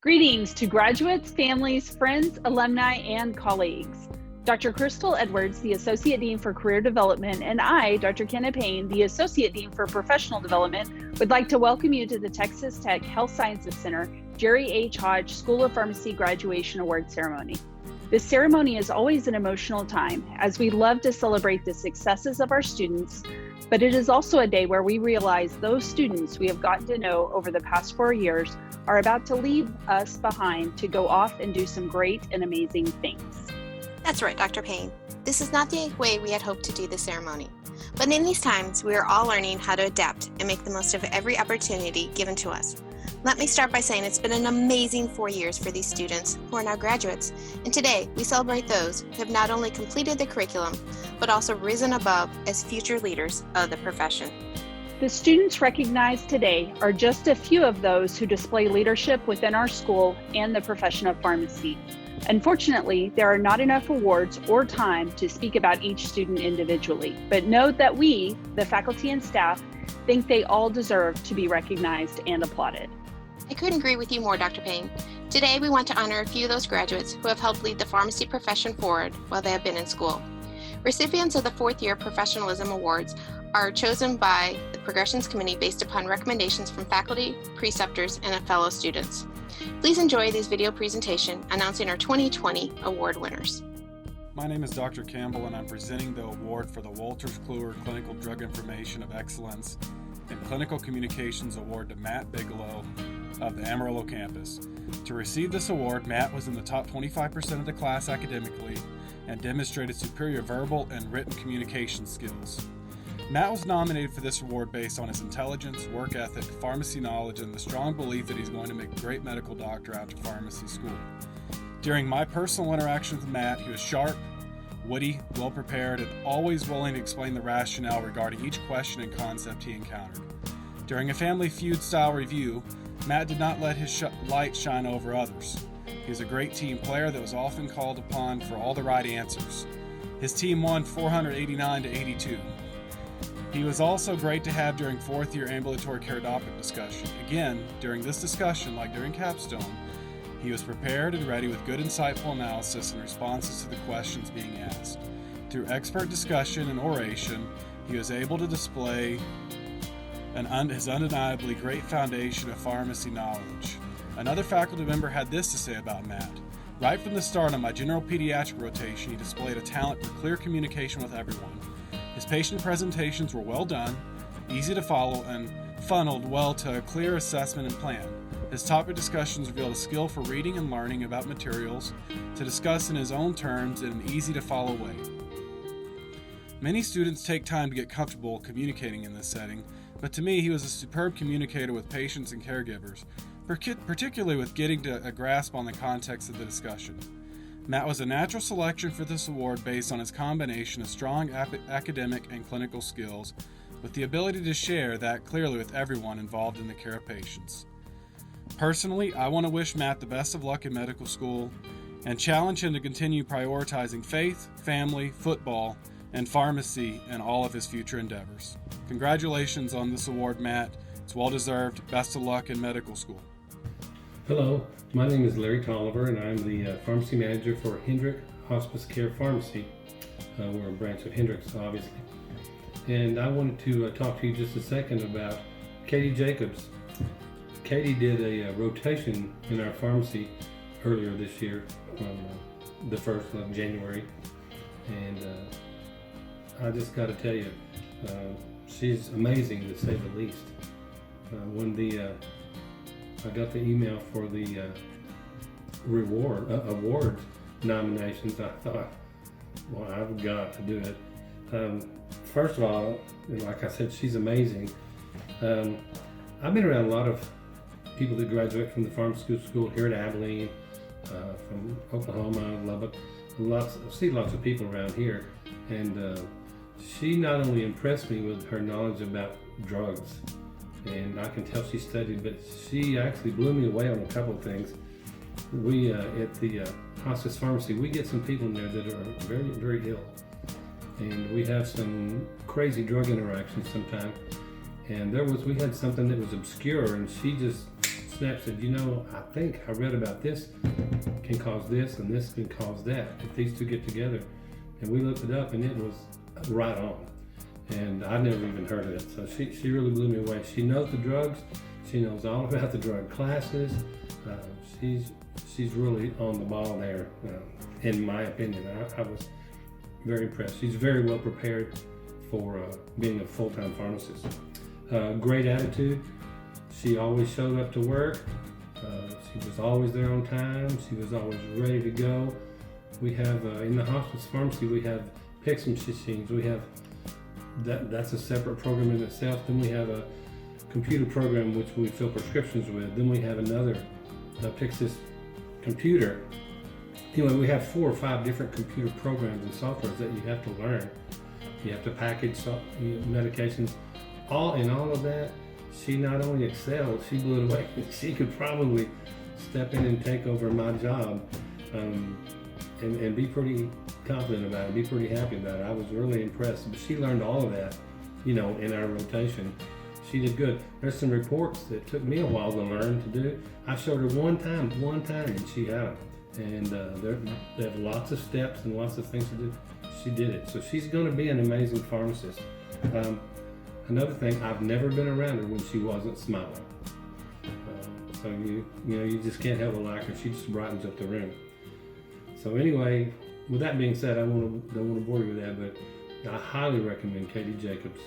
Greetings to graduates, families, friends, alumni, and colleagues. Dr. Crystal Edwards, the Associate Dean for Career Development, and I, Dr. Kenna Payne, the Associate Dean for Professional Development, would like to welcome you to the Texas Tech Health Sciences Center Jerry H. Hodge School of Pharmacy Graduation Award Ceremony. This ceremony is always an emotional time, as we love to celebrate the successes of our students, but it is also a day where we realize those students we have gotten to know over the past 4 years are about to leave us behind to go off and do some great and amazing things. That's right, Dr. Payne. This is not the way we had hoped to do the ceremony. But in these times, we are all learning how to adapt and make the most of every opportunity given to us. Let me start by saying it's been an amazing 4 years for these students who are now graduates. And today, we celebrate those who have not only completed the curriculum, but also risen above as future leaders of the profession. The students recognized today are just a few of those who display leadership within our school and the profession of pharmacy. Unfortunately, there are not enough awards or time to speak about each student individually, but note that we, the faculty and staff, think they all deserve to be recognized and applauded. I couldn't agree with you more, Dr. Payne. Today, we want to honor a few of those graduates who have helped lead the pharmacy profession forward while they have been in school. Recipients of the fourth year Professionalism Awards are chosen by the Progressions Committee based upon recommendations from faculty, preceptors, and fellow students. Please enjoy this video presentation announcing our 2020 award winners. My name is Dr. Campbell, and I'm presenting the award for the Wolters Kluwer Clinical Drug Information of Excellence in Clinical Communications Award to Matt Bigelow of the Amarillo campus. To receive this award, Matt was in the top 25% of the class academically and demonstrated superior verbal and written communication skills. Matt was nominated for this award based on his intelligence, work ethic, pharmacy knowledge, and the strong belief that he's going to make a great medical doctor after pharmacy school. During my personal interactions with Matt, he was sharp, witty, well-prepared, and always willing to explain the rationale regarding each question and concept he encountered. During a Family Feud-style review, Matt did not let his light shine over others. He was a great team player that was often called upon for all the right answers. His team won 489-82. He was also great to have during fourth year ambulatory care docket discussion. Again, during this discussion, like during capstone, he was prepared and ready with good insightful analysis and responses to the questions being asked. Through expert discussion and oration, he was able to display his undeniably great foundation of pharmacy knowledge. Another faculty member had this to say about Matt. Right from the start of my general pediatric rotation, he displayed a talent for clear communication with everyone. His patient presentations were well done, easy to follow, and funneled well to a clear assessment and plan. His topic discussions revealed a skill for reading and learning about materials to discuss in his own terms in an easy-to-follow way. Many students take time to get comfortable communicating in this setting, but to me he was a superb communicator with patients and caregivers, particularly with getting to a grasp on the context of the discussion. Matt was a natural selection for this award based on his combination of strong academic and clinical skills, with the ability to share that clearly with everyone involved in the care of patients. Personally, I want to wish Matt the best of luck in medical school and challenge him to continue prioritizing faith, family, football, and pharmacy in all of his future endeavors. Congratulations on this award, Matt. It's well deserved. Best of luck in medical school. Hello, my name is Larry Tolliver, and I'm the pharmacy manager for Hendrick Hospice Care Pharmacy. We're a branch of Hendricks, obviously. And I wanted to talk to you just a second about Katie Jacobs. Katie did a rotation in our pharmacy earlier this year on the 1st of January. And I just got to tell you, she's amazing to say the least. When I got the email for the award nominations, I thought, well, I've got to do it. First of all, like I said, she's amazing. I've been around a lot of people that graduate from the pharmacy school here at Abilene, from Oklahoma, Lubbock. I see lots of people around here, and she not only impressed me with her knowledge about drugs, and I can tell she studied, but she actually blew me away on a couple of things. We, at the Hospice Pharmacy, we get some people in there that are very, very ill. And we have some crazy drug interactions sometimes. And we had something that was obscure, and she just snapped, said, I think I read about this can cause this and this can cause that if these two get together. And we looked it up and it was right on. And I never even heard of it. So she really blew me away. She knows the drugs. She knows all about the drug classes. She's really on the ball there, in my opinion. I was very impressed. She's very well prepared for being a full-time pharmacist. Great attitude. She always showed up to work. She was always there on time. She was always ready to go. We have, in the hospice pharmacy, we have picks machines. We have, that's a separate program in itself. Then we have a computer program which we fill prescriptions with. Then we have another Pyxis computer. Anyway, we have 4 or 5 different computer programs and softwares that you have to learn. You have to package medications. All of that, she not only excelled, she blew it away. She could probably step in and take over my job and be pretty confident about it, be pretty happy about it. I was really impressed. But she learned all of that, in our rotation. She did good. There's some reports that took me a while to learn to do. I showed her one time, and she had them. And they have lots of steps and lots of things to do. She did it. So she's going to be an amazing pharmacist. Another thing, I've never been around her when she wasn't smiling. So you just can't help but like her. She just brightens up the room. So anyway, with that being said, I don't want to bore you with that, but I highly recommend Katie Jacobs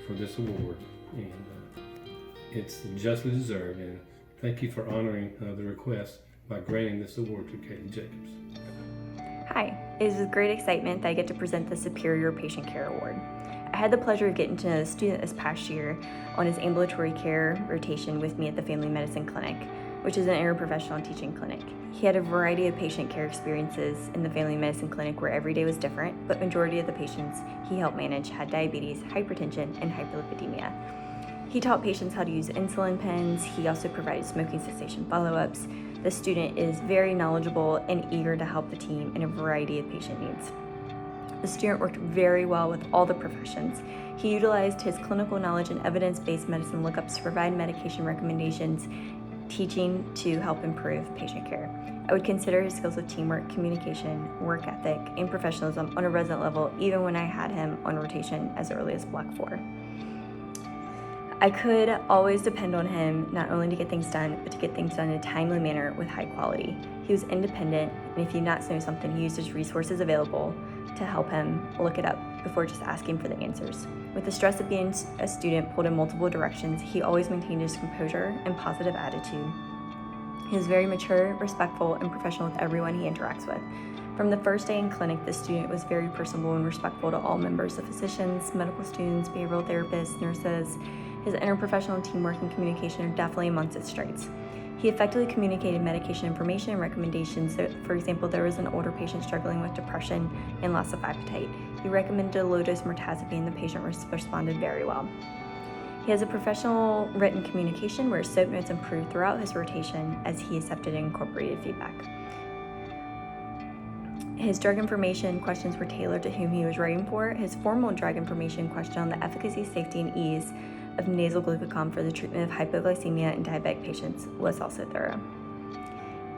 for this award, and it's justly deserved. And thank you for honoring the request by granting this award to Katie Jacobs. Hi, it is with great excitement that I get to present the Superior Patient Care Award. I had the pleasure of getting to know a student this past year on his ambulatory care rotation with me at the Family Medicine Clinic, which is an interprofessional teaching clinic. He had a variety of patient care experiences in the Family Medicine Clinic where every day was different, but majority of the patients he helped manage had diabetes, hypertension, and hyperlipidemia. He taught patients how to use insulin pens. He also provided smoking cessation follow-ups. The student is very knowledgeable and eager to help the team in a variety of patient needs. The student worked very well with all the professions. He utilized his clinical knowledge and evidence-based medicine lookups to provide medication recommendations, teaching to help improve patient care. I would consider his skills of teamwork, communication, work ethic, and professionalism on a resident level, even when I had him on rotation as early as Block 4. I could always depend on him not only to get things done, but to get things done in a timely manner with high quality. He was independent, and if he did not know something, he used his resources available to help him look it up before just asking for the answers. With the stress of being a student pulled in multiple directions, he always maintained his composure and positive attitude. He is very mature, respectful, and professional with everyone he interacts with. From the first day in clinic, the student was very personable and respectful to all members of physicians, medical students, behavioral therapists, nurses. His interprofessional teamwork and communication are definitely amongst his strengths. He effectively communicated medication information and recommendations. For example, there was an older patient struggling with depression and loss of appetite. He recommended a low-dose mirtazapine, and the patient responded very well. He has a professional written communication where his SOAP notes improved throughout his rotation as he accepted and incorporated feedback. His drug information questions were tailored to whom he was writing for. His formal drug information question on the efficacy, safety, and ease of nasal glucagon for the treatment of hypoglycemia in diabetic patients was also thorough.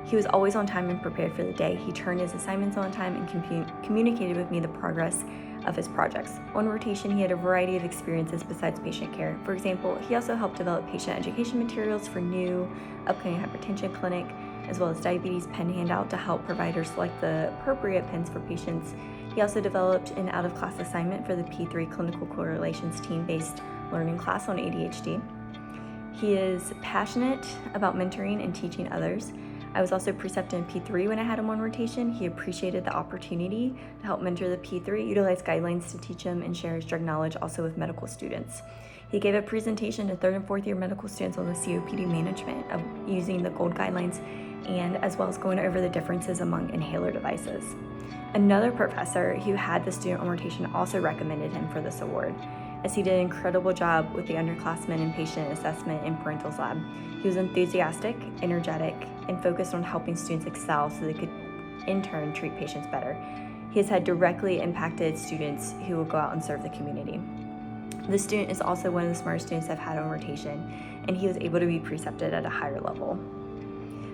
He was always on time and prepared for the day. He turned his assignments on time and communicated with me the progress of his projects. On rotation, he had a variety of experiences besides patient care. For example, he also helped develop patient education materials for new upcoming hypertension clinic, as well as diabetes pen handout to help providers select the appropriate pens for patients. He also developed an out-of-class assignment for the P3 Clinical Correlations team-based learning class on ADHD. He is passionate about mentoring and teaching others. I was also precepted in P3 when I had him on rotation. He appreciated the opportunity to help mentor the P3, utilize guidelines to teach him and share his drug knowledge also with medical students. He gave a presentation to 3rd and 4th year medical students on the COPD management of using the GOLD guidelines, and as well as going over the differences among inhaler devices. Another professor who had the student on rotation also recommended him for this award, as he did an incredible job with the underclassmen in patient assessment and parentals lab. He was enthusiastic, energetic, and focused on helping students excel so they could in turn treat patients better. He has had directly impacted students who will go out and serve the community. The student is also one of the smartest students I've had on rotation, and he was able to be precepted at a higher level.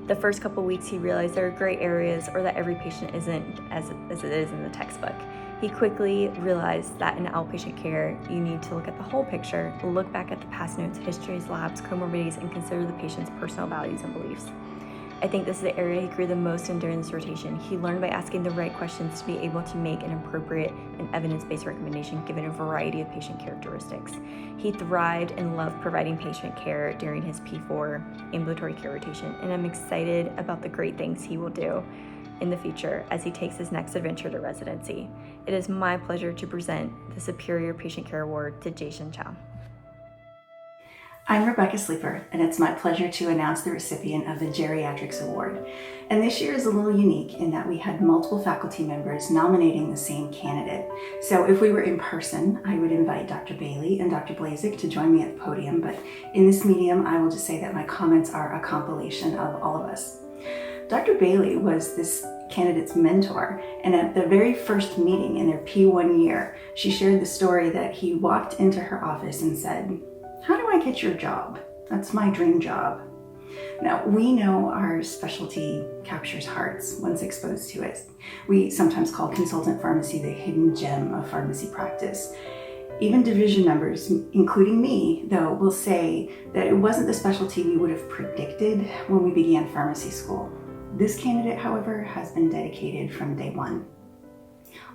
The first couple weeks, he realized there are gray areas or that every patient isn't as it is in the textbook. He quickly realized that in outpatient care, you need to look at the whole picture, look back at the past notes, histories, labs, comorbidities, and consider the patient's personal values and beliefs. I think this is the area he grew the most in during this rotation. He learned by asking the right questions to be able to make an appropriate and evidence-based recommendation given a variety of patient characteristics. He thrived and loved providing patient care during his P4 ambulatory care rotation, and I'm excited about the great things he will do in the future as he takes his next adventure to residency. It is my pleasure to present the Superior Patient Care Award to Jason Chow. I'm Rebecca Sleeper, and it's my pleasure to announce the recipient of the Geriatrics Award. And this year is a little unique in that we had multiple faculty members nominating the same candidate. So if we were in person, I would invite Dr. Bailey and Dr. Blazik to join me at the podium, but in this medium, I will just say that my comments are a compilation of all of us. Dr. Bailey was this candidate's mentor, and at the very first meeting in their P1 year, she shared the story that he walked into her office and said, "How do I get your job? That's my dream job." Now, we know our specialty captures hearts once exposed to it. We sometimes call consultant pharmacy the hidden gem of pharmacy practice. Even division members, including me, though, will say that it wasn't the specialty we would have predicted when we began pharmacy school. This candidate, however, has been dedicated from day one.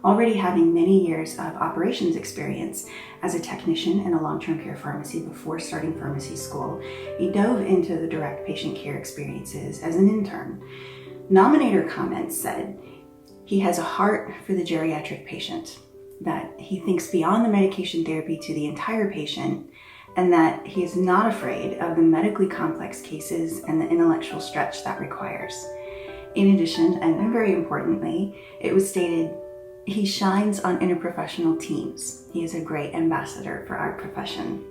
Already having many years of operations experience as a technician in a long-term care pharmacy before starting pharmacy school, he dove into the direct patient care experiences as an intern. Nominator comments said he has a heart for the geriatric patient, that he thinks beyond the medication therapy to the entire patient, and that he is not afraid of the medically complex cases and the intellectual stretch that requires. In addition, and very importantly, it was stated he shines on interprofessional teams. He is a great ambassador for our profession.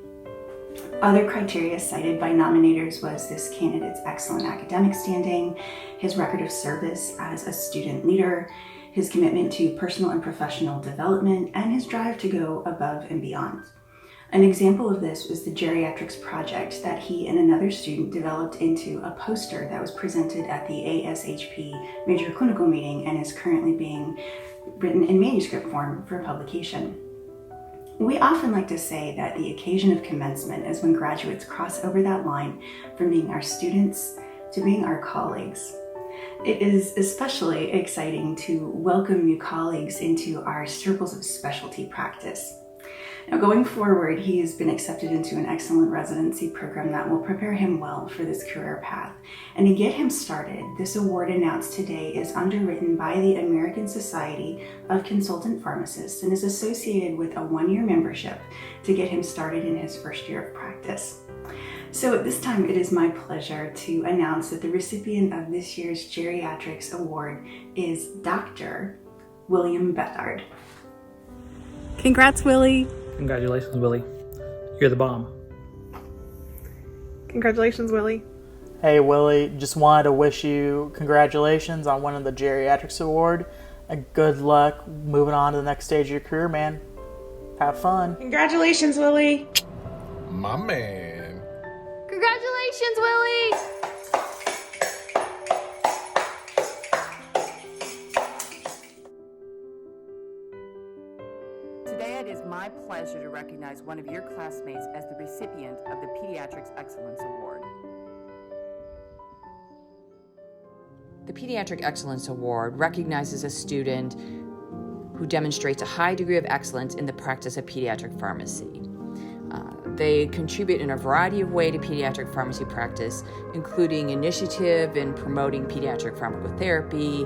Other criteria cited by nominators was this candidate's excellent academic standing, his record of service as a student leader, his commitment to personal and professional development, and his drive to go above and beyond. An example of this was the Geriatrics project that he and another student developed into a poster that was presented at the ASHP major clinical meeting and is currently being written in manuscript form for publication. We often like to say that the occasion of commencement is when graduates cross over that line from being our students to being our colleagues. It is especially exciting to welcome new colleagues into our circles of specialty practice. Now, going forward, he has been accepted into an excellent residency program that will prepare him well for this career path. And to get him started, this award announced today is underwritten by the American Society of Consultant Pharmacists and is associated with a 1-year membership to get him started in his first year of practice. So at this time, it is my pleasure to announce that the recipient of this year's Geriatrics Award is Dr. William Bethard. Congrats, Willie. Congratulations, Willie. You're the bomb. Congratulations, Willie. Hey, Willie, just wanted to wish you congratulations on winning the Geriatrics Award. And good luck moving on to the next stage of your career, man. Have fun. Congratulations, Willie. My man. Congratulations, Willie. Today it is my pleasure to recognize one of your classmates as the recipient of the Pediatrics Excellence Award. The Pediatric Excellence Award recognizes a student who demonstrates a high degree of excellence in the practice of pediatric pharmacy. They contribute in a variety of ways to pediatric pharmacy practice, including initiative in promoting pediatric pharmacotherapy,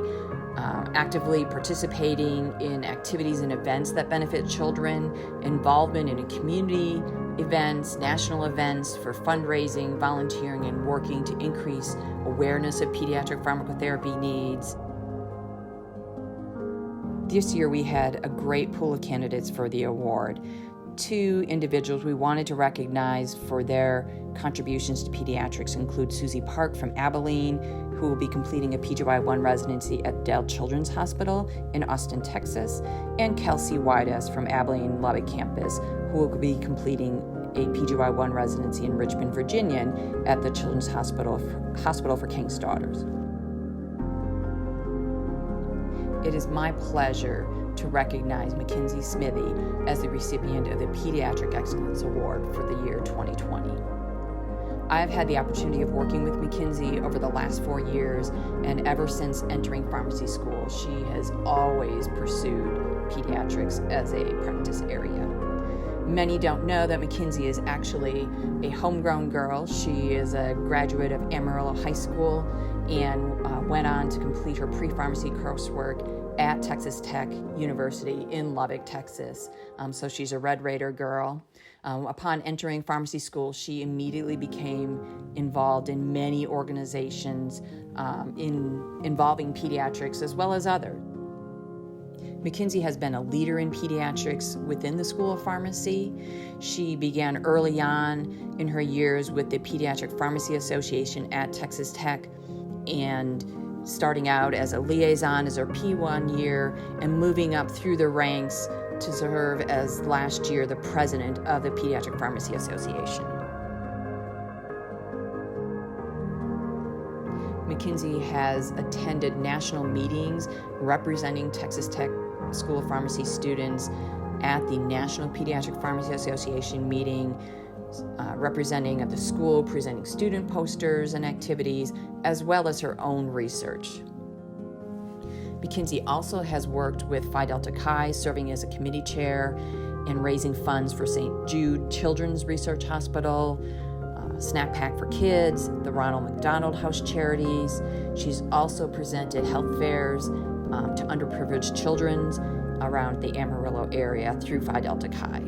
actively participating in activities and events that benefit children, involvement in community events, national events for fundraising, volunteering, and working to increase awareness of pediatric pharmacotherapy needs. This year we had a great pool of candidates for the award. two individuals we wanted to recognize for their contributions to pediatrics include Susie Park from Abilene, who will be completing a PGY1 residency at Dell Children's Hospital in Austin, Texas, and Kelsey Wides from Abilene Lubbock campus, who will be completing a PGY1 residency in Richmond, Virginia at the Children's Hospital for King's Daughters. It is my pleasure to recognize Mackenzie Smithy as the recipient of the Pediatric Excellence Award for the year 2020. I have had the opportunity of working with Mackenzie over the last 4 years, and ever since entering pharmacy school, she has always pursued pediatrics as a practice area. Many don't know that Mackenzie is actually a homegrown girl. She is a graduate of Amarillo High School and went on to complete her pre-pharmacy coursework at Texas Tech University in Lubbock, Texas. So she's a Red Raider girl. Upon entering pharmacy school, she immediately became involved in many organizations involving pediatrics as well as others. Mackenzie has been a leader in pediatrics within the School of Pharmacy. She began early on in her years with the Pediatric Pharmacy Association at Texas Tech, and starting out as a liaison as her P1 year and moving up through the ranks to serve as last year the president of the Pediatric Pharmacy Association. Mackenzie has attended national meetings representing Texas Tech School of Pharmacy students at the National Pediatric Pharmacy Association meeting, representing at the school, presenting student posters and activities, as well as her own research. Mackenzie also has worked with Phi Delta Chi, serving as a committee chair and raising funds for St. Jude Children's Research Hospital, Snack Pack for Kids, the Ronald McDonald House Charities. She's also presented health fairs to underprivileged children around the Amarillo area through Phi Delta Chi.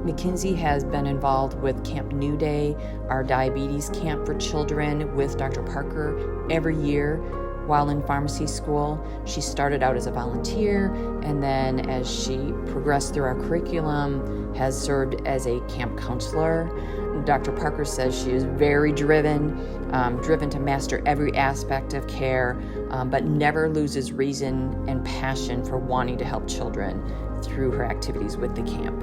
Mackenzie has been involved with Camp New Day, our diabetes camp for children with Dr. Parker every year while in pharmacy school. She started out as a volunteer, and then as she progressed through our curriculum, has served as a camp counselor. Dr. Parker says she is very driven to master every aspect of care, but never loses reason and passion for wanting to help children through her activities with the camp.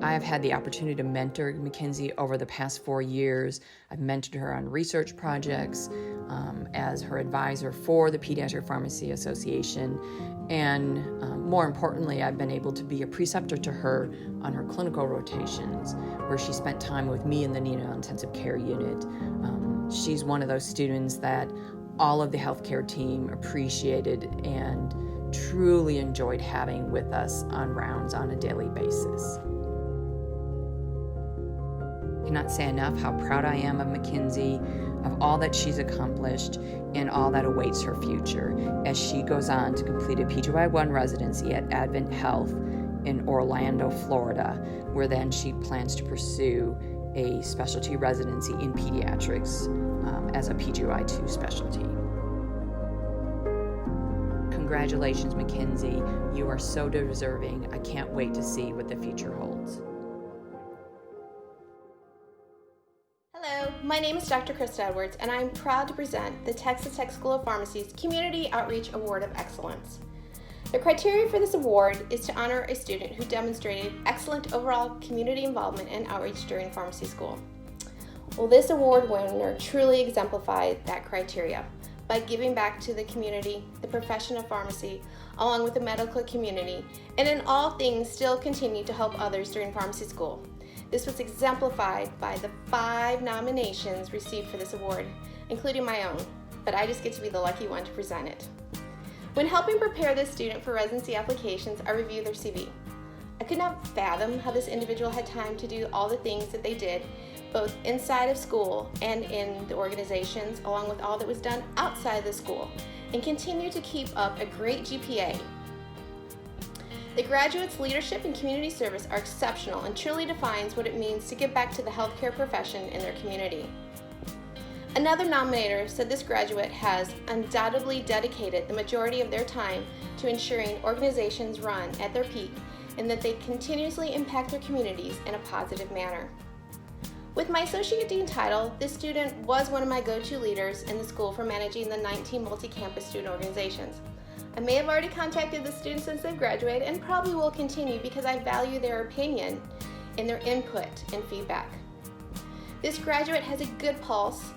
I have had the opportunity to mentor Mackenzie over the past 4 years. I've mentored her on research projects as her advisor for the Pediatric Pharmacy Association, and more importantly, I've been able to be a preceptor to her on her clinical rotations, where she spent time with me in the neonatal intensive care unit. She's one of those students that all of the healthcare team appreciated and truly enjoyed having with us on rounds on a daily basis. I cannot say enough how proud I am of Mackenzie, of all that she's accomplished and all that awaits her future as she goes on to complete a PGY1 residency at Advent Health in Orlando, Florida, where then she plans to pursue a specialty residency in pediatrics as a PGY2 specialty. Congratulations, Mackenzie. You are so deserving. I can't wait to see what the future holds. Hello, my name is Dr. Krista Edwards, and I'm proud to present the Texas Tech School of Pharmacy's Community Outreach Award of Excellence. The criteria for this award is to honor a student who demonstrated excellent overall community involvement and outreach during pharmacy school. Well, this award winner truly exemplified that criteria by giving back to the community, the profession of pharmacy, along with the medical community, and in all things still continued to help others during pharmacy school. This was exemplified by the 5 nominations received for this award, including my own, but I just get to be the lucky one to present it. When helping prepare this student for residency applications, I reviewed their CV. I could not fathom how this individual had time to do all the things that they did, both inside of school and in the organizations, along with all that was done outside of the school, and continue to keep up a great GPA. The graduates' leadership and community service are exceptional and truly defines what it means to give back to the healthcare profession in their community. Another nominator said this graduate has undoubtedly dedicated the majority of their time to ensuring organizations run at their peak and that they continuously impact their communities in a positive manner. With my Associate Dean title, this student was one of my go-to leaders in the school for managing the 19 multi-campus student organizations. I may have already contacted the students since they've graduated and probably will continue because I value their opinion and their input and feedback. This graduate has a good pulse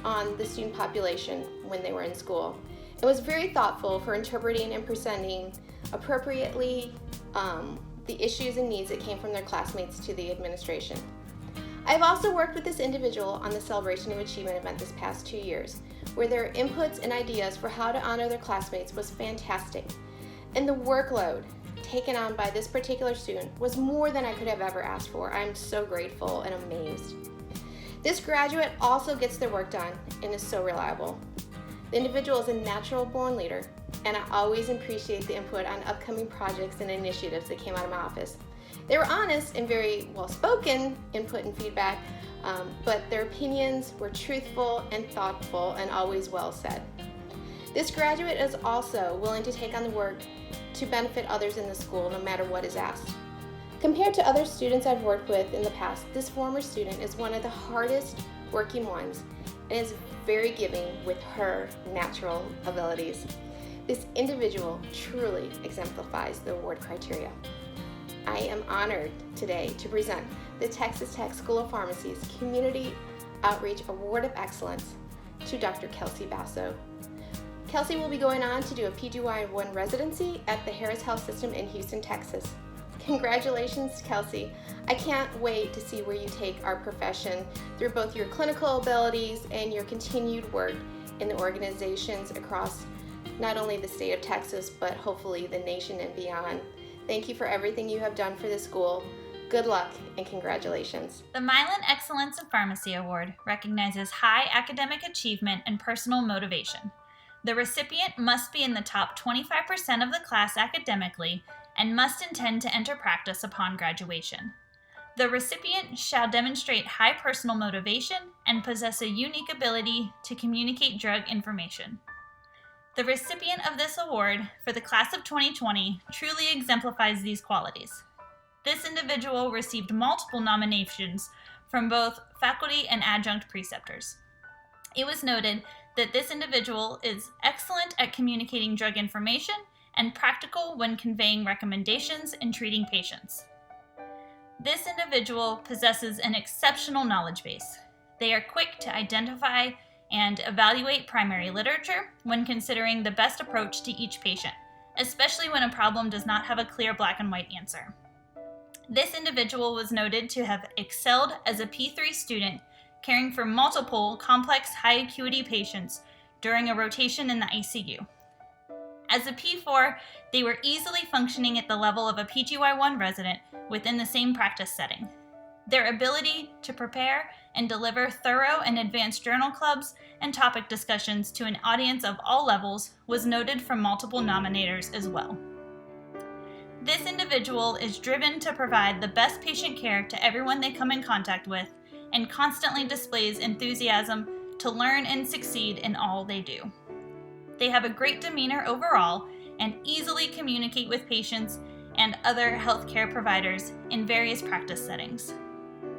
on the student population when they were in school and was very thoughtful for interpreting and presenting appropriately the issues and needs that came from their classmates to the administration. I've also worked with this individual on the Celebration of Achievement event this past 2 years, where their inputs and ideas for how to honor their classmates was fantastic. And the workload taken on by this particular student was more than I could have ever asked for. I'm so grateful and amazed. This graduate also gets their work done and is so reliable. The individual is a natural born leader, and I always appreciate the input on upcoming projects and initiatives that came out of my office. They were honest and very well-spoken input and feedback, but their opinions were truthful and thoughtful and always well said. This graduate is also willing to take on the work to benefit others in the school no matter what is asked. Compared to other students I've worked with in the past, this former student is one of the hardest working ones and is very giving with her natural abilities. This individual truly exemplifies the award criteria. I am honored today to present the Texas Tech School of Pharmacy's Community Outreach Award of Excellence to Dr. Kelsey Basso. Kelsey will be going on to do a PGY1 residency at the Harris Health System in Houston, Texas. Congratulations, Kelsey. I can't wait to see where you take our profession through both your clinical abilities and your continued work in the organizations across not only the state of Texas, but hopefully the nation and beyond. Thank you for everything you have done for the school. Good luck and congratulations. The Mylan Excellence in Pharmacy Award recognizes high academic achievement and personal motivation. The recipient must be in the top 25% of the class academically and must intend to enter practice upon graduation. The recipient shall demonstrate high personal motivation and possess a unique ability to communicate drug information. The recipient of this award for the class of 2020 truly exemplifies these qualities. This individual received multiple nominations from both faculty and adjunct preceptors. It was noted that this individual is excellent at communicating drug information and practical when conveying recommendations and treating patients. This individual possesses an exceptional knowledge base. They are quick to identify and evaluate primary literature when considering the best approach to each patient, especially when a problem does not have a clear black and white answer. This individual was noted to have excelled as a P3 student, caring for multiple complex high acuity patients during a rotation in the ICU. As a P4, they were easily functioning at the level of a PGY1 resident within the same practice setting. Their ability to prepare and deliver thorough and advanced journal clubs and topic discussions to an audience of all levels was noted from multiple nominators as well. This individual is driven to provide the best patient care to everyone they come in contact with and constantly displays enthusiasm to learn and succeed in all they do. They have a great demeanor overall and easily communicate with patients and other healthcare providers in various practice settings.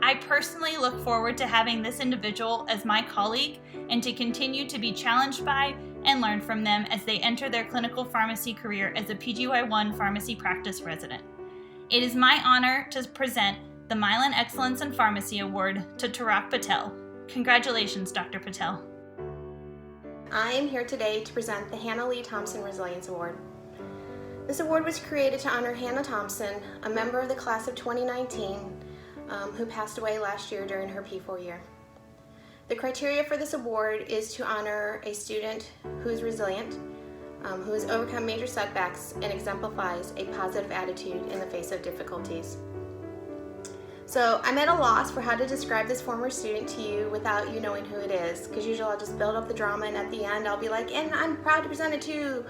I personally look forward to having this individual as my colleague and to continue to be challenged by and learn from them as they enter their clinical pharmacy career as a PGY1 pharmacy practice resident. It is my honor to present the Mylan Excellence in Pharmacy Award to Tarak Patel. Congratulations, Dr. Patel. I am here today to present the Hannah Lee Thompson Resilience Award. This award was created to honor Hannah Thompson, a member of the class of 2019, who passed away last year during her P4 year. The criteria for this award is to honor a student who is resilient, who has overcome major setbacks and exemplifies a positive attitude in the face of difficulties. So I'm at a loss for how to describe this former student to you without you knowing who it is, because usually I'll just build up the drama and at the end I'll be like, and I'm proud to present it to you.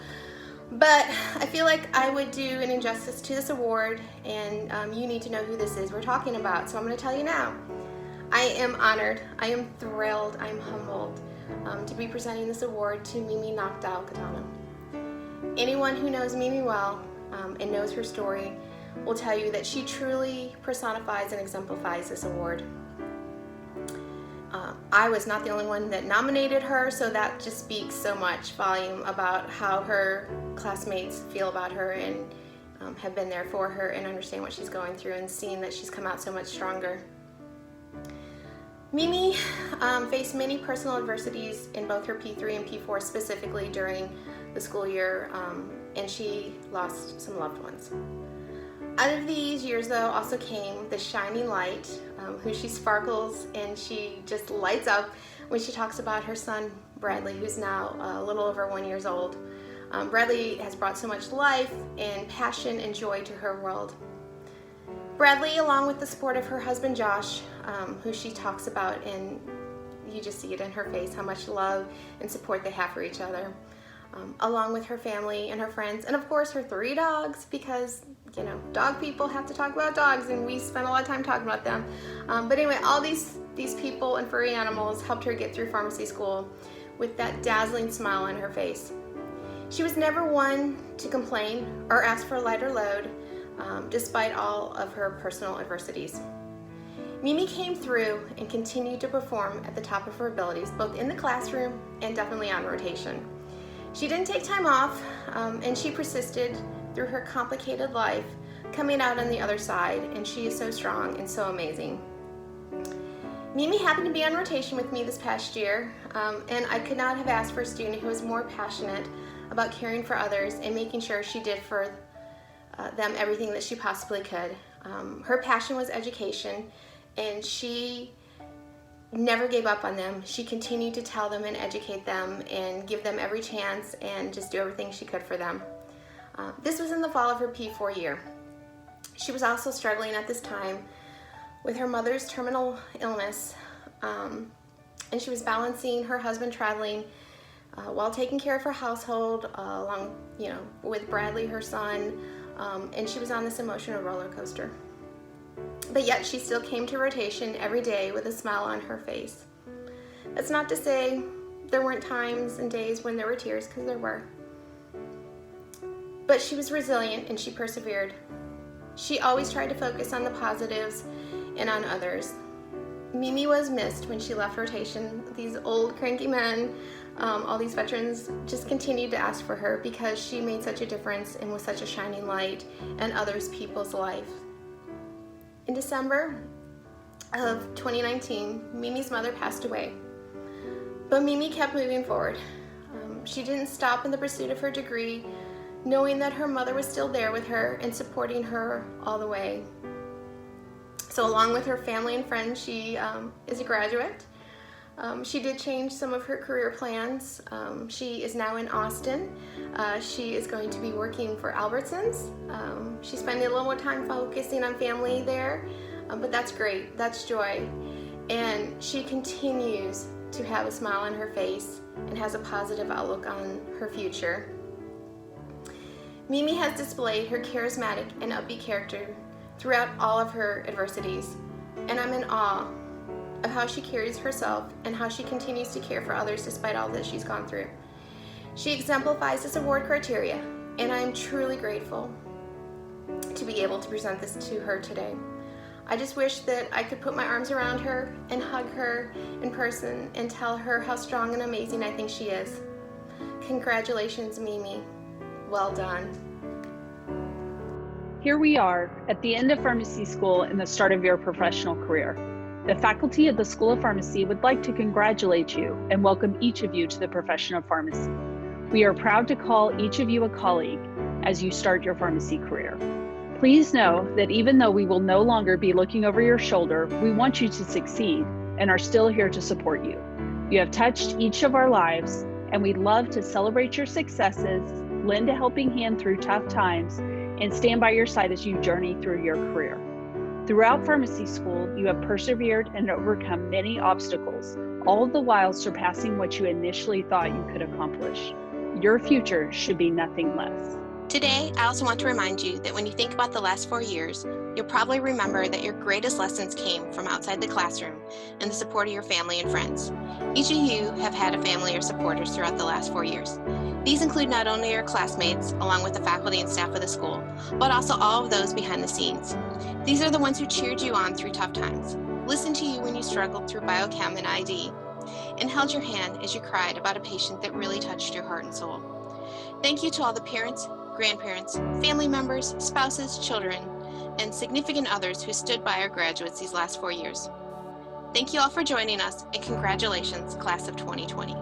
But I feel like I would do an injustice to this award, and you need to know who this is we're talking about, so I'm going to tell you now. I am honored, I am thrilled, I am humbled to be presenting this award to Mimi Nakdal-Katana. Anyone who knows Mimi well and knows her story will tell you that she truly personifies and exemplifies this award. I was not the only one that nominated her, so that just speaks so much volume about how her classmates feel about her and have been there for her and understand what she's going through and seeing that she's come out so much stronger. Mimi faced many personal adversities in both her P3 and P4 specifically during the school year, and she lost some loved ones. Out of these years, though, also came the shining light, who she sparkles and she just lights up when she talks about her son, Bradley, who's now a little over 1 year old. Bradley has brought so much life and passion and joy to her world. Bradley, along with the support of her husband, Josh, who she talks about, and you just see it in her face, how much love and support they have for each other, along with her family and her friends, and of course her 3 dogs, because you know, dog people have to talk about dogs, and we spend a lot of time talking about them. But anyway, all these people and furry animals helped her get through pharmacy school with that dazzling smile on her face. She was never one to complain or ask for a lighter load, despite all of her personal adversities. Mimi came through and continued to perform at the top of her abilities, both in the classroom and definitely on rotation. She didn't take time off, and she persisted through her complicated life, coming out on the other side, and she is so strong and so amazing. Mimi happened to be on rotation with me this past year, and I could not have asked for a student who was more passionate about caring for others and making sure she did for them everything that she possibly could. Her passion was education, and she never gave up on them. She continued to tell them and educate them and give them every chance and just do everything she could for them. This was in the fall of her P4 year. She was also struggling at this time with her mother's terminal illness, and she was balancing her husband traveling while taking care of her household, along, with Bradley, her son, and she was on this emotional roller coaster. But yet she still came to rotation every day with a smile on her face. That's not to say there weren't times and days when there were tears, because there were. But she was resilient and she persevered. She always tried to focus on the positives and on others. Mimi was missed when she left rotation. These old cranky men, all these veterans, just continued to ask for her because she made such a difference and was such a shining light in others people's life. In December of 2019, Mimi's mother passed away. But Mimi kept moving forward. She didn't stop in the pursuit of her degree, knowing that her mother was still there with her and supporting her all the way. So along with her family and friends, she is a graduate. She did change some of her career plans. She is now in Austin. She is going to be working for Albertsons. She's spending a little more time focusing on family there, but that's great. That's joy. And she continues to have a smile on her face and has a positive outlook on her future. Mimi has displayed her charismatic and upbeat character throughout all of her adversities, and I'm in awe of how she carries herself and how she continues to care for others despite all that she's gone through. She exemplifies this award criteria, and I am truly grateful to be able to present this to her today. I just wish that I could put my arms around her and hug her in person and tell her how strong and amazing I think she is. Congratulations, Mimi. Well done. Here we are at the end of pharmacy school and the start of your professional career. The faculty of the School of Pharmacy would like to congratulate you and welcome each of you to the profession of pharmacy. We are proud to call each of you a colleague as you start your pharmacy career. Please know that even though we will no longer be looking over your shoulder, we want you to succeed and are still here to support you. You have touched each of our lives, and we'd love to celebrate your successes, lend a helping hand through tough times, and stand by your side as you journey through your career. Throughout pharmacy school, you have persevered and overcome many obstacles, all the while surpassing what you initially thought you could accomplish. Your future should be nothing less. Today, I also want to remind you that when you think about the last 4 years, You'll probably remember that your greatest lessons came from outside the classroom and the support of your family and friends. Each of you have had a family or supporters throughout the last 4 years. These include not only your classmates, along with the faculty and staff of the school, but also all of those behind the scenes. These are the ones who cheered you on through tough times, listened to you when you struggled through biochem and ID, and held your hand as you cried about a patient that really touched your heart and soul. Thank you to all the parents, grandparents, family members, spouses, children, and significant others who stood by our graduates these last 4 years. Thank you all for joining us, and congratulations, class of 2020.